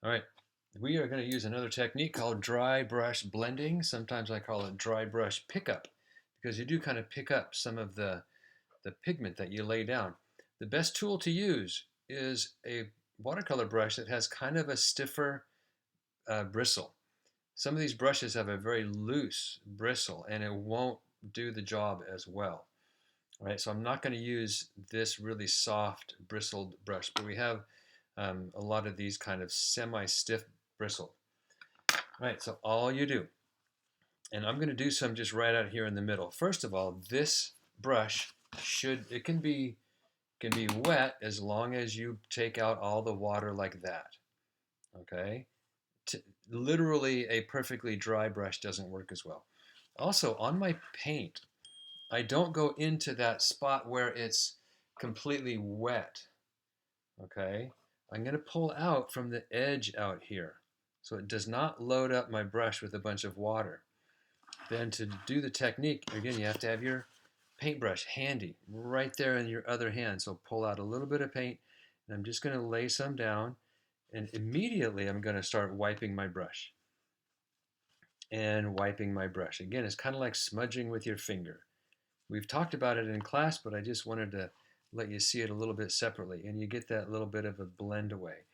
All right, we are going to use another technique called dry brush blending. Sometimes I call it dry brush pickup because you do kind of pick up some of the pigment that you lay down. The best tool to use is a watercolor brush that has kind of a stiffer bristle. Some of these brushes have a very loose bristle and it won't do the job as well. All right, so I'm not going to use this really soft bristled brush, but we have a lot of these kind of semi-stiff bristle. All right, so all you do, and I'm going to do some just right out here in the middle. First of all, this brush can be wet as long as you take out all the water like that. Okay, literally a perfectly dry brush doesn't work as well. Also, on my paint, I don't go into that spot where it's completely wet. Okay, I'm going to pull out from the edge out here so it does not load up my brush with a bunch of water. Then to do the technique, again, you have to have your paintbrush handy right there in your other hand. So pull out a little bit of paint and I'm just going to lay some down and immediately I'm going to start wiping my brush and wiping my brush. Again, it's kind of like smudging with your finger. We've talked about it in class, but I just wanted to let you see it a little bit separately, and you get that little bit of a blend away.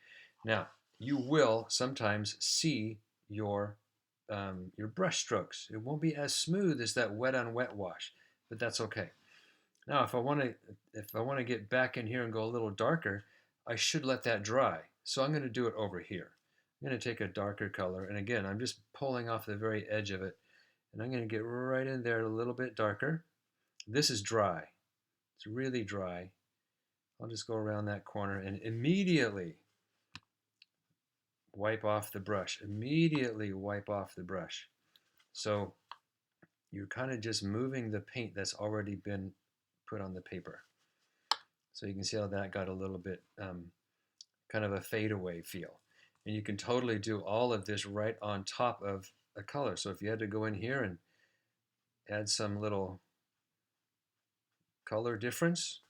Now, you will sometimes see your brush strokes. It won't be as smooth as that wet on wet wash, but that's okay. Now, if I want to get back in here and go a little darker, I should let that dry. So I'm going to do it over here. I'm going to take a darker color, and again, I'm just pulling off the very edge of it, and I'm going to get right in there a little bit darker. This is dry. It's really dry. I'll just go around that corner and immediately wipe off the brush. Immediately wipe off the brush. So you're kind of just moving the paint that's already been put on the paper. So you can see how that got a little bit kind of a fadeaway feel. And you can totally do all of this right on top of a color. So if you had to go in here and add some little color difference,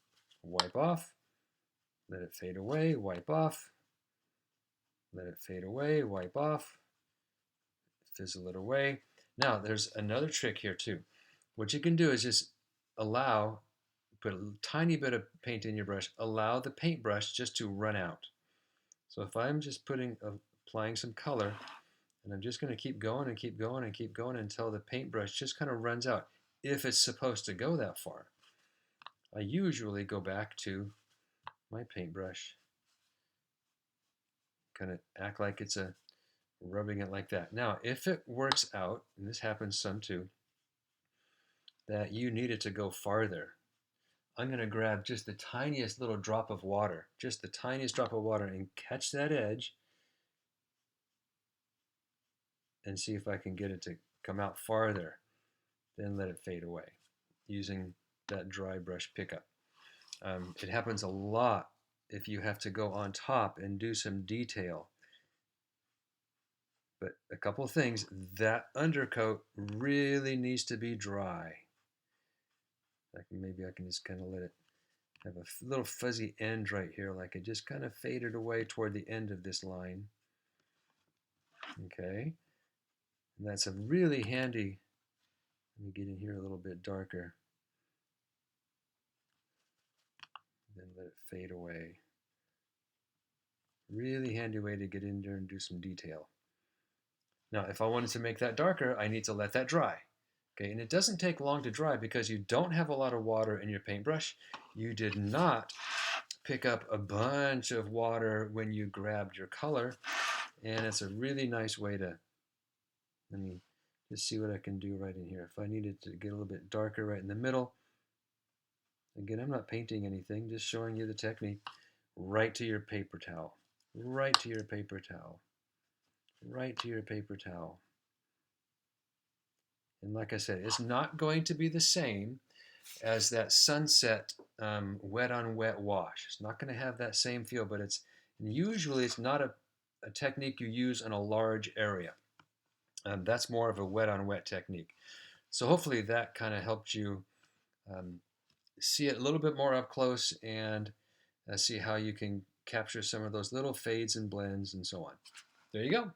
wipe off, let it fade away, wipe off, let it fade away, wipe off, fizzle it away. Now there's another trick here too. What you can do is just put a tiny bit of paint in your brush, allow the paintbrush just to run out. So if I'm just applying some color, and I'm just going to keep going and keep going and keep going until the paintbrush just kind of runs out, if it's supposed to go that far. I usually go back to my paintbrush, kind of act like it's rubbing it like that. Now, if it works out, and this happens some too, that you need it to go farther, I'm going to grab just the tiniest little drop of water, just the tiniest drop of water, and catch that edge and see if I can get it to come out farther. Then let it fade away using that dry brush pickup. It happens a lot if you have to go on top and do some detail. But a couple of things, that undercoat really needs to be dry. Maybe I can just kind of let it have a little fuzzy end right here, like it just kind of faded away toward the end of this line. Okay, and that's a really handy, let me get in here a little bit darker, then let it fade away. Really handy way to get in there and do some detail. Now, if I wanted to make that darker, I need to let that dry. Okay, and it doesn't take long to dry because you don't have a lot of water in your paintbrush. You did not pick up a bunch of water when you grabbed your color, and it's a really nice way to, let me just see what I can do right in here. If I needed to get a little bit darker right in the middle, again, I'm not painting anything, just showing you the technique. Right to your paper towel, right to your paper towel, right to your paper towel. And like I said, it's not going to be the same as that sunset wet on wet wash. It's not going to have that same feel, but usually it's not a technique you use in a large area. That's more of a wet on wet technique. So hopefully that kind of helped you see it a little bit more up close and see how you can capture some of those little fades and blends and so on. There you go.